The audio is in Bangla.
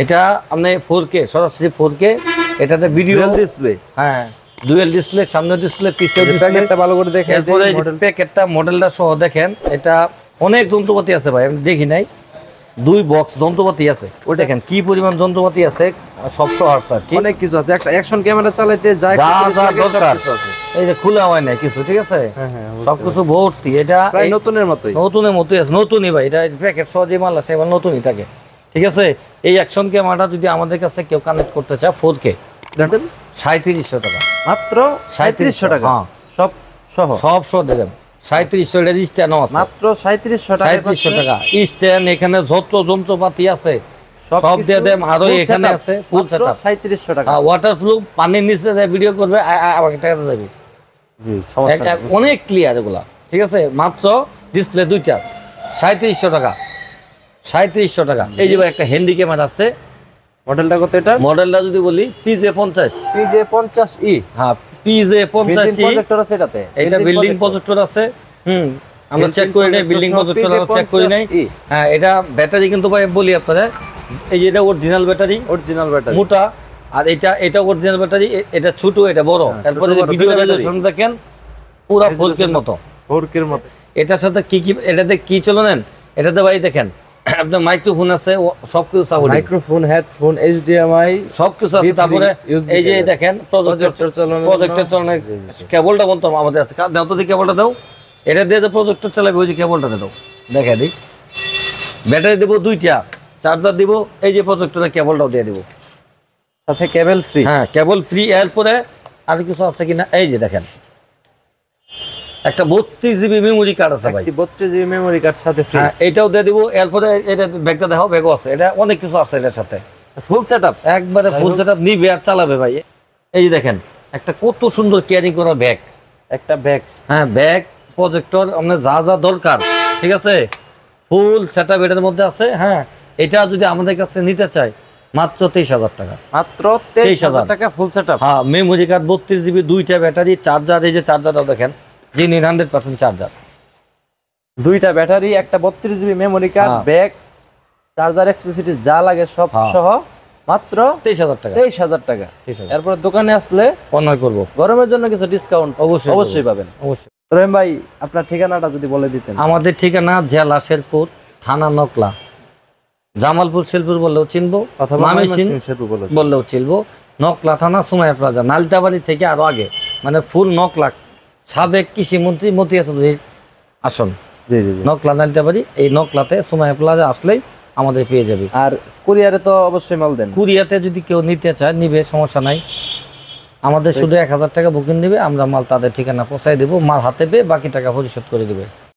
এটা আপনি 4K সরাসরি 4K এটাতে ভিডিও ডিসপ্লে। হ্যাঁ ডুয়াল ডিসপ্লে, সামনে ডিসপ্লে, পিছে ডিসপ্লে। প্যাকেটটা ভালো করে দেখেন, এরপরে প্যাকেটটা মডেলটা সহ দেখেন। এটা অনেক যন্ত্রপাতি আছে ভাই, আমি দেখি নাই। 2 বক্স যন্ত্রপাতি আছে, ওই দেখেন কি পরিমাণ যন্ত্রপাতি আছে, সব সহ আছে আর কি। অনেক কিছু আছে, একটা অ্যাকশন ক্যামেরা চালাতে যায় যা যা দরকার এই যে খোলা হয় না কিছু, ঠিক আছে। সবকিছু ভর্তি, এটা প্রায় নতুনের মতোই। নতুনের মতোই আছে, নতুনই ভাই। এটা প্যাকেট সহ যে মাল আছে এবার নতুনই থাকে, ঠিক আছে। এই অ্যাকশন ক্যামেরাটা যদি আমাদের কাছে কেউ কানেক্ট করতে চায় 4K 3700 টাকা, মাত্র 3700 টাকা। হ্যাঁ সব সহ সব সহ দেবেন 3700 এর স্ট্যান্ডও আছে, মাত্র 3700 টাকা। 3700 টাকা স্ট্যান্ড। এখানে যত যন্ত্রপাতি আছে সব দিয়ে দেন। আরো এখানে আছে ফুল সেটআপ 3700 টাকা। ওয়াটারপ্রুফ, পানির নিচে যে ভিডিও করবে আমাকে টাকা যাবে। জি সমস্যা অনেক ক্লিয়ার এগুলা, ঠিক আছে। মাত্র ডিসপ্লে দুইটা 3700 টাকা, 3700 টাকা। এই যে ভাই একটা হ্যান্ডি ক্যামেরা আছে, মডেলটা কত এটা? মডেলটা যদি বলি PJ50, PJ50E। হ্যাঁ PJ50E প্রজেক্টর আছে এটাতে, এটা বিল্ডিং প্রজেক্টর আছে। আমরা চেক করি নাই, বিল্ডিং প্রজেক্টর চেক করি নাই। হ্যাঁ এটা ব্যাটারি কিন্তু ভাই বলি আপনাদের, এই যে এটা অরিজিনাল ব্যাটারি, অরিজিনাল ব্যাটারি মোটা। আর এটা অরিজিনাল ব্যাটারি, এটা ছোট এটা বড়। তারপরে ভিডিও রেজোলিউশন দেখেন পুরো 4K এর মতো, 4K এর মতো। এটার সাথে কি কি, এটাতে কি চলে নেন, এটাতে ভাই দেখেন আপনার মাইক্রোফোন আছে, সবকিছু সাপোর্ট, মাইক্রোফোন, হেডফোন, HDMI সবকিছু আছে। তারপরে এই যে দেখেন প্রজেক্টর চালানোর কেবলটা বলতো আমাদের আছে, দাও তো দিই কেবলটা দাও। এটা দিয়ে যে প্রজেক্টর চালাবে ওই যে কেবলটা দাও, দেখা দিই। ব্যাটারি দেবো 2টা, চার্জার দিব, এই যে প্রজেক্টরের কেবলটাও দিয়ে দিব, সাথে কেবল ফ্রি। হ্যাঁ কেবল ফ্রি। এরপরে আর কিছু আছে কিনা, এই যে দেখেন একটা 32GB মেমোরি কার্ড আছে ভাই, 32GB মেমোরি কার্ড সাথে ফ্রি। হ্যাঁ এটাও দিয়ে দিব। এরপরে এটা ব্যাগটা দেখো, ব্যাগও আছে, এটা অনেক কিছু আছে এটার সাথে, ফুল সেটআপ, একবারে ফুল সেটআপ নিবে আর চালাবে ভাই। এই যে দেখেন একটা কত সুন্দর ক্যারি করা ব্যাগ, একটা ব্যাগ, হ্যাঁ ব্যাগ, প্রজেক্টর, আপনার যা যা দরকার, ঠিক আছে ফুল সেটআপ এটার মধ্যে আছে। হ্যাঁ এটা যদি আমাদের কাছে নিতে চাই মাত্র 23000 টাকা, মাত্র 23000 টাকা ফুল সেটআপ। হ্যাঁ মেমোরি কার্ড 32GB, 2টা ব্যাটারি, চার্জার, এই যে চার্জারটাও দেখেন জিনিস 100% চার্জার, 2টা ব্যাটারি, একটা 32GB memory card, bag, charger, accessories যা লাগে সব সহ মাত্র 23000 টাকা, 23000 টাকা। এরপর দোকানে আসলে অনলাইন করব, গরমের জন্য কিছু ডিসকাউন্ট অবশ্যই পাবেন। অবশ্যই। রহিম ভাই আপনার ঠিকানাটা যদি বলে দিতেন। আমাদের ঠিকানা জেলা শেরপুর, থানা নকলা, জামালপুর শেরপুর বললেও চিনবো, অথবা ময়মনসিংহ বললেও চিনবো। নকলা থানা, সুমাইয়া প্লাজা, নালিতাবাড়ি থেকে আরো আগে, মানে ফুল নকলা, সাবেক কৃষি মন্ত্রী মতিয়া চৌধুরীর আসন। জি জি, নকলা নালিতাবাড়ি, এই নকলাতে সুমাইয়া প্লাজা আসলেই আমাদের পেয়ে যাবে। আর কুরিয়ারে তো অবশ্যই মাল দেন। কুরিয়াতে যদি কেউ নিতে চায় নিবে, সমস্যা নাই। আমাদের শুধু 1000 টাকা বুকিং দিবে, আমরা মাল তাদের ঠিকানা পৌঁছায় দেবো, মাল হাতে পেয়ে বাকি টাকা পরিশোধ করে দিবে।